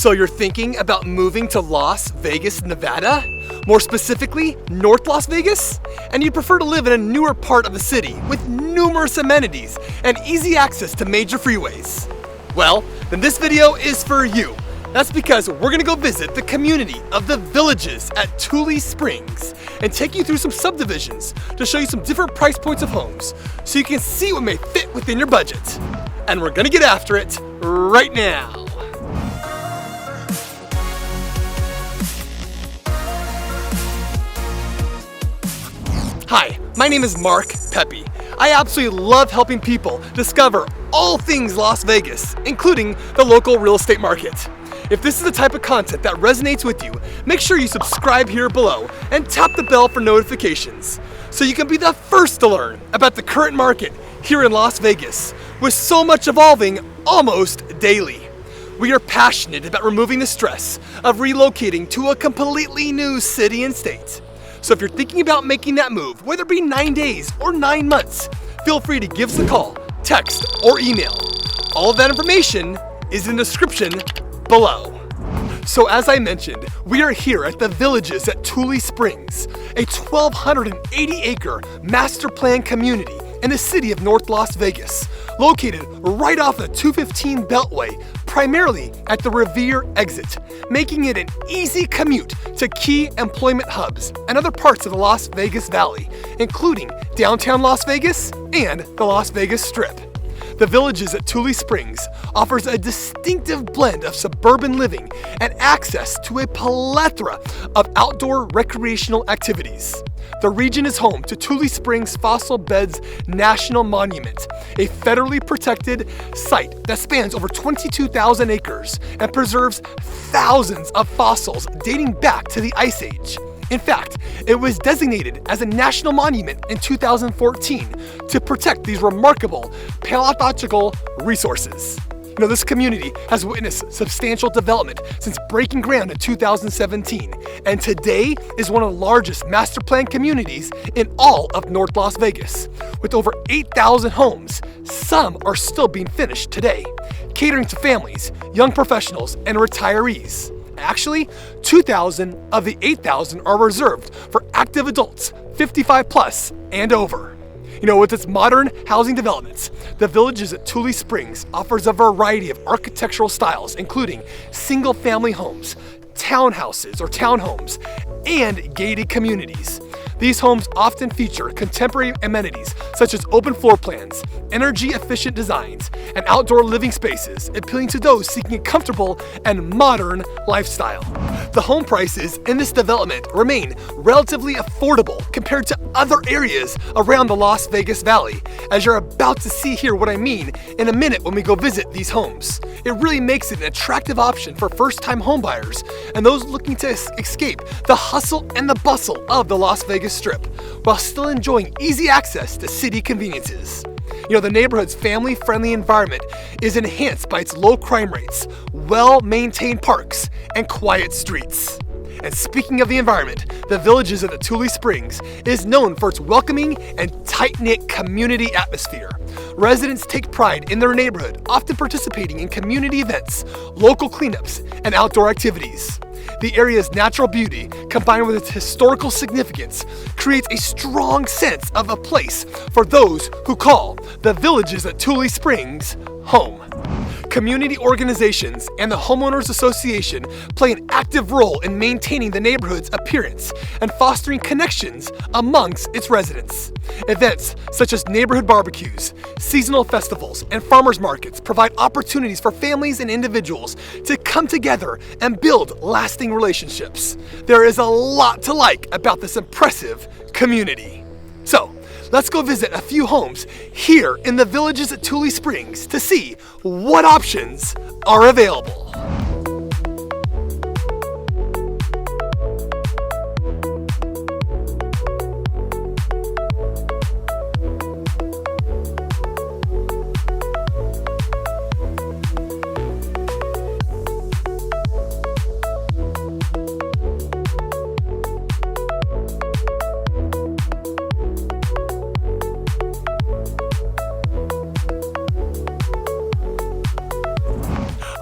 So you're thinking about moving to Las Vegas, Nevada? More specifically, North Las Vegas? And you'd prefer to live in a newer part of the city with numerous amenities and easy access to major freeways? Well, then this video is for you. That's because we're gonna go visit the community of the Villages at Tule Springs and take you through some subdivisions to show you some different price points of homes so you can see what may fit within your budget. And we're gonna get after it right now. Hi, my name is Mark Pepe. I absolutely love helping people discover all things Las Vegas, including the local real estate market. If this is the type of content that resonates with you, make sure you subscribe here below and tap the bell for notifications so you can be the first to learn about the current market here in Las Vegas, with so much evolving almost daily. We are passionate about removing the stress of relocating to a completely new city and state. So if you're thinking about making that move, whether it be 9 days or 9 months, feel free to give us a call, text, or email. All of that information is in the description below. So as I mentioned, we are here at the Villages at Tule Springs, a 1,280-acre master plan community in the city of North Las Vegas, located right off the 215 Beltway, primarily at the Revere exit, making it an easy commute to key employment hubs and other parts of the Las Vegas Valley, including downtown Las Vegas and the Las Vegas Strip. The Villages at Tule Springs offers a distinctive blend of suburban living and access to a plethora of outdoor recreational activities. The region is home to Tule Springs Fossil Beds National Monument, a federally protected site that spans over 22,000 acres and preserves thousands of fossils dating back to the Ice Age. In fact, it was designated as a national monument in 2014 to protect these remarkable paleontological resources. You know, this community has witnessed substantial development since breaking ground in 2017, and today is one of the largest master plan communities in all of North Las Vegas, with over 8,000 homes. Some are still being finished today, catering to families, young professionals, and retirees. Actually, 2,000 of the 8,000 are reserved for active adults, 55 plus and over. You know, with its modern housing developments, the Villages at Tule Springs offers a variety of architectural styles, including single-family homes, townhouses or townhomes, and gated communities. These homes often feature contemporary amenities such as open floor plans, energy-efficient designs, and outdoor living spaces, appealing to those seeking a comfortable and modern lifestyle. The home prices in this development remain relatively affordable compared to other areas around the Las Vegas Valley, as you're about to see here what I mean in a minute when we go visit these homes. It really makes it an attractive option for first-time homebuyers and those looking to escape the hustle and the bustle of the Las Vegas Strip, while still enjoying easy access to city conveniences. You know, the neighborhood's family-friendly environment is enhanced by its low crime rates, well-maintained parks, and quiet streets. And speaking of the environment, the Villages at the Tule Springs is known for its welcoming and tight-knit community atmosphere. Residents take pride in their neighborhood, often participating in community events, local cleanups, and outdoor activities. The area's natural beauty, combined with its historical significance, creates a strong sense of a place for those who call the Villages at Tule Springs home. Community organizations and the Homeowners Association play an active role in maintaining the neighborhood's appearance and fostering connections amongst its residents. Events such as neighborhood barbecues, seasonal festivals, and farmers markets provide opportunities for families and individuals to come together and build lasting relationships. There is a lot to like about this impressive community. So, let's go visit a few homes here in the Villages at Tule Springs to see what options are available.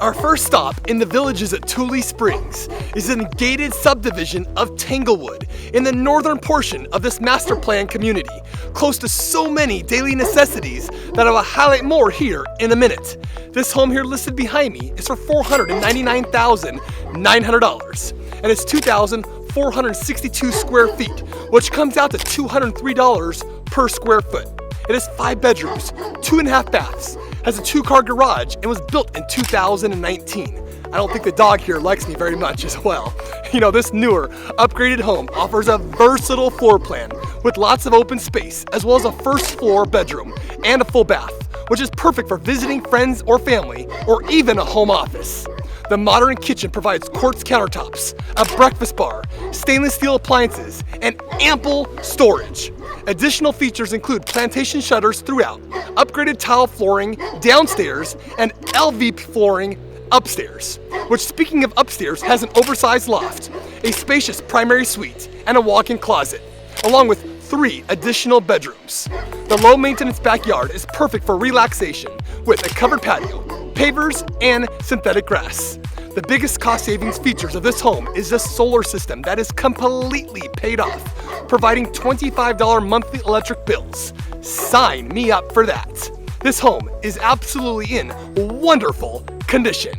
Our first stop in the Villages at Tule Springs is in the gated subdivision of Tanglewood in the northern portion of this master plan community, close to so many daily necessities that I will highlight more here in a minute. This home here listed behind me is for $499,900 and it's 2,462 square feet, which comes out to $203 per square foot. It has 5 bedrooms, 2.5 baths, has a 2-car garage, and was built in 2019. I don't think the dog here likes me very much as well. This newer, upgraded home offers a versatile floor plan with lots of open space, as well as a first floor bedroom and a full bath, which is perfect for visiting friends or family, or even a home office. The modern kitchen provides quartz countertops, a breakfast bar, stainless steel appliances, and ample storage. Additional features include plantation shutters throughout, upgraded tile flooring downstairs, and LV flooring upstairs, which, speaking of upstairs, has an oversized loft, a spacious primary suite, and a walk-in closet, along with 3 additional bedrooms. The low-maintenance backyard is perfect for relaxation with a covered patio, pavers, and synthetic grass. The biggest cost savings features of this home is the solar system that is completely paid off, providing $25 monthly electric bills. Sign me up for that. This home is absolutely in wonderful condition.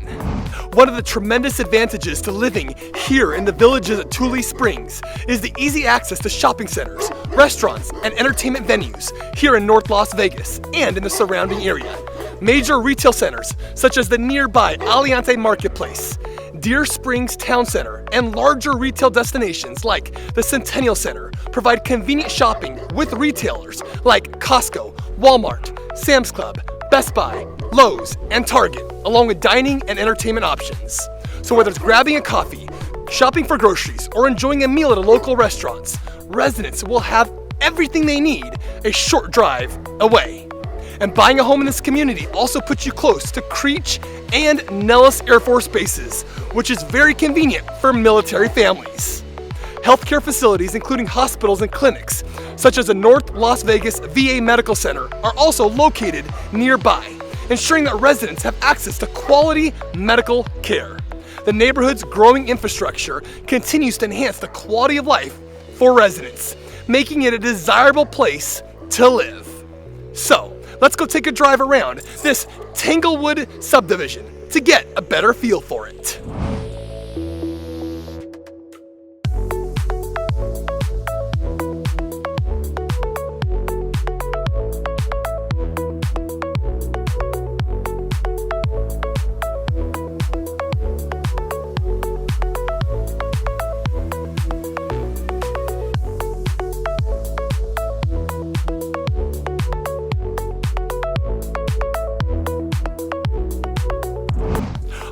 One of the tremendous advantages to living here in the Villages at Tule Springs is the easy access to shopping centers, restaurants, and entertainment venues here in North Las Vegas and in the surrounding area. Major retail centers such as the nearby Aliante Marketplace, Deer Springs Town Center, and larger retail destinations like the Centennial Center provide convenient shopping with retailers like Costco, Walmart, Sam's Club, Best Buy, Lowe's, and Target, along with dining and entertainment options. So whether it's grabbing a coffee, shopping for groceries, or enjoying a meal at a local restaurant, residents will have everything they need a short drive away. And buying a home in this community also puts you close to Creech and Nellis Air Force bases, which is very convenient for military families. Healthcare facilities, including hospitals and clinics, such as the North Las Vegas VA Medical Center, are also located nearby, ensuring that residents have access to quality medical care. The neighborhood's growing infrastructure continues to enhance the quality of life for residents, making it a desirable place to live. So, let's go take a drive around this Tanglewood subdivision to get a better feel for it.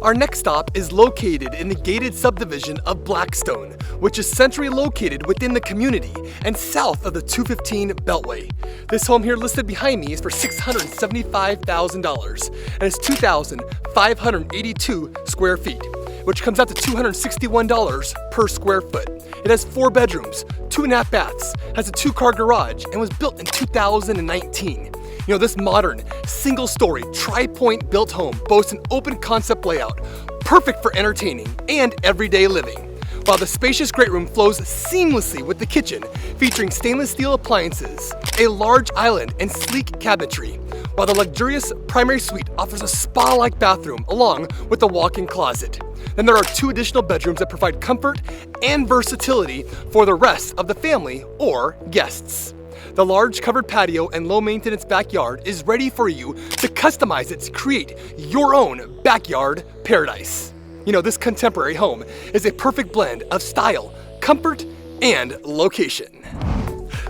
Our next stop is located in the gated subdivision of Blackstone, which is centrally located within the community and south of the 215 Beltway. This home here listed behind me is for $675,000 and is 2,582 square feet, which comes out to $261 per square foot. It has 4 bedrooms, 2.5 baths, has a 2-car garage, and was built in 2019. This modern, single-story, tri-point built home boasts an open concept layout, perfect for entertaining and everyday living, while the spacious great room flows seamlessly with the kitchen, featuring stainless steel appliances, a large island, and sleek cabinetry, while the luxurious primary suite offers a spa-like bathroom along with a walk-in closet. Then there are 2 additional bedrooms that provide comfort and versatility for the rest of the family or guests. The large covered patio and low-maintenance backyard is ready for you to customize it to create your own backyard paradise. This contemporary home is a perfect blend of style, comfort, and location.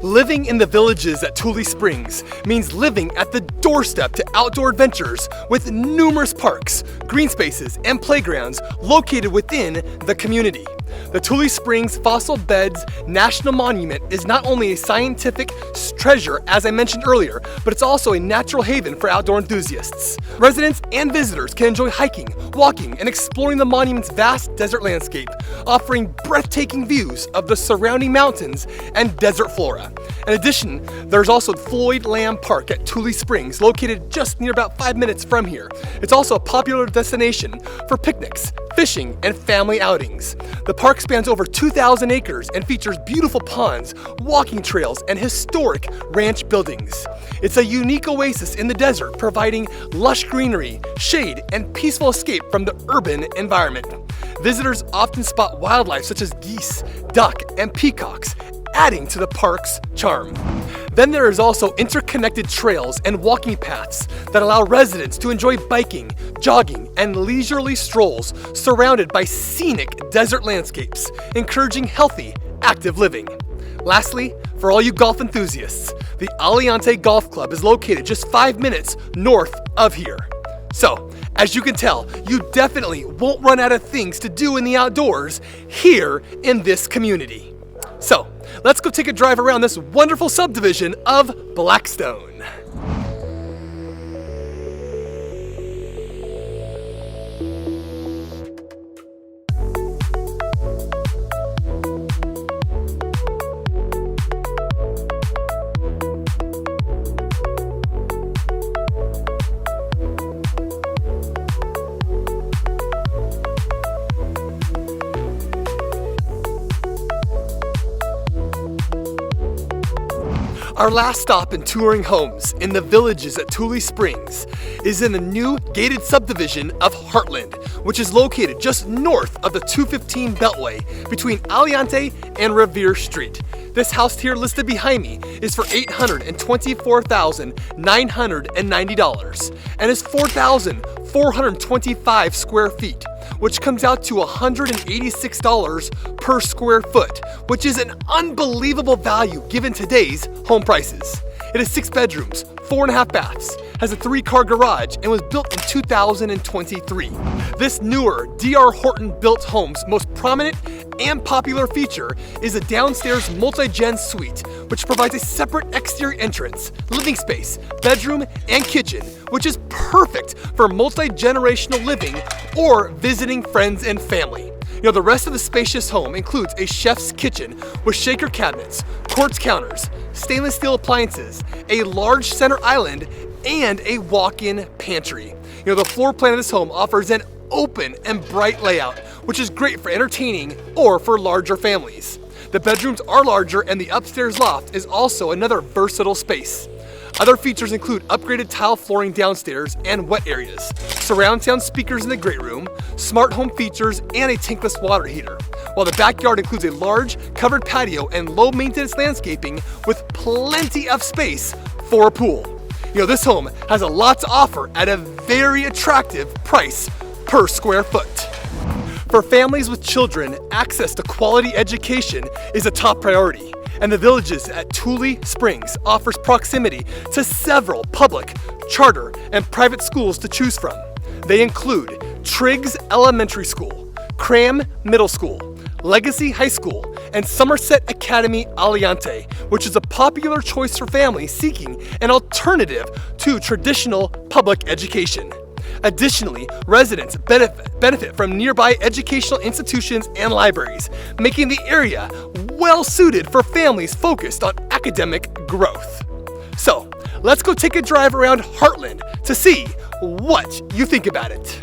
Living in the Villages at Tule Springs means living at the doorstep to outdoor adventures with numerous parks, green spaces, and playgrounds located within the community. The Tule Springs Fossil Beds National Monument is not only a scientific treasure, as I mentioned earlier, but it's also a natural haven for outdoor enthusiasts. Residents and visitors can enjoy hiking, walking, and exploring the monument's vast desert landscape, offering breathtaking views of the surrounding mountains and desert flora. In addition, there's also Floyd Lamb Park at Tule Springs, located just near about 5 minutes from here. It's also a popular destination for picnics, fishing, and family outings. The park spans over 2,000 acres and features beautiful ponds, walking trails, and historic ranch buildings. It's a unique oasis in the desert, providing lush greenery, shade, and peaceful escape from the urban environment. Visitors often spot wildlife such as geese, duck, and peacocks, adding to the park's charm. Then there is also interconnected trails and walking paths that allow residents to enjoy biking, jogging, and leisurely strolls surrounded by scenic desert landscapes, encouraging healthy, active living. Lastly, for all you golf enthusiasts, the Aliante Golf Club is located just 5 minutes north of here. So, as you can tell, you definitely won't run out of things to do in the outdoors here in this community. So, let's go take a drive around this wonderful subdivision of Blackstone. Our last stop in touring homes in the villages at Tule Springs is in the new gated subdivision of Heartland, which is located just north of the 215 Beltway between Aliante and Revere Street. This house here listed behind me is for $824,990 and is 4,425 square feet, which comes out to $186 per square foot, which is an unbelievable value given today's home prices. It has 6 bedrooms, 4.5 baths, has a 3-car garage, and was built in 2023. This newer D.R. Horton built home's most prominent and popular feature is a downstairs multi-gen suite, which provides a separate exterior entrance, living space, bedroom, and kitchen, which is perfect for multi-generational living or visiting friends and family. The rest of the spacious home includes a chef's kitchen with shaker cabinets, quartz counters, stainless steel appliances, a large center island, and a walk-in pantry. The floor plan of this home offers an open and bright layout, which is great for entertaining or for larger families. The bedrooms are larger, and the upstairs loft is also another versatile space. Other features include upgraded tile flooring downstairs and wet areas, surround sound speakers in the great room, smart home features, and a tankless water heater. While the backyard includes a large covered patio and low maintenance landscaping with plenty of space for a pool. This home has a lot to offer at a very attractive price per square foot. For families with children, access to quality education is a top priority, and the villages at Tule Springs offers proximity to several public, charter, and private schools to choose from. They include Triggs Elementary School, Cram Middle School, Legacy High School, and Somerset Academy Aliante, which is a popular choice for families seeking an alternative to traditional public education. Additionally, residents benefit from nearby educational institutions and libraries, making the area well suited for families focused on academic growth. So, let's go take a drive around Heartland to see what you think about it.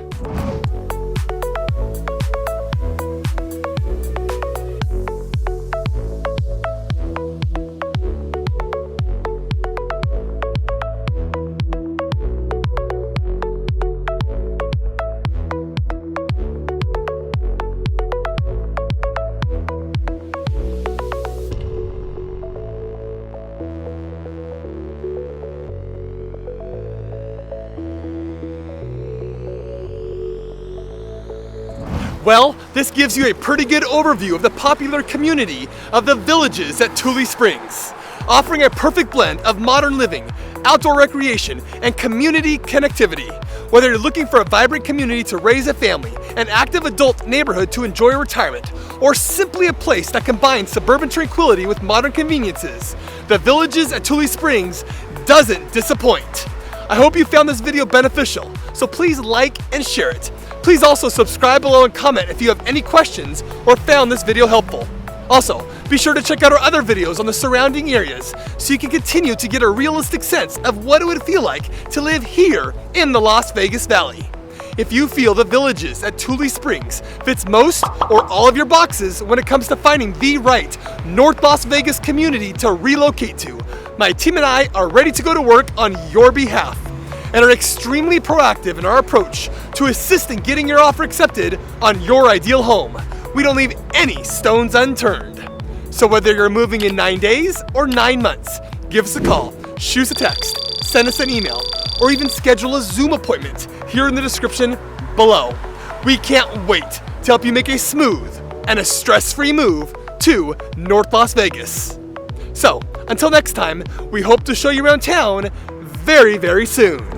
Well, this gives you a pretty good overview of the popular community of the villages at Tule Springs, offering a perfect blend of modern living, outdoor recreation, and community connectivity. Whether you're looking for a vibrant community to raise a family, an active adult neighborhood to enjoy retirement, or simply a place that combines suburban tranquility with modern conveniences, the Villages at Tule Springs doesn't disappoint. I hope you found this video beneficial, so please like and share it. Please also subscribe below and comment if you have any questions or found this video helpful. Also, be sure to check out our other videos on the surrounding areas so you can continue to get a realistic sense of what it would feel like to live here in the Las Vegas Valley. If you feel the Villages at Tule Springs fits most or all of your boxes when it comes to finding the right North Las Vegas community to relocate to, my team and I are ready to go to work on your behalf and are extremely proactive in our approach to assist in getting your offer accepted on your ideal home. We don't leave any stones unturned. So whether you're moving in 9 days or 9 months, give us a call, shoot us a text, send us an email, or even schedule a Zoom appointment here in the description below. We can't wait to help you make a smooth and a stress-free move to North Las Vegas. So, until next time, we hope to show you around town very, very soon.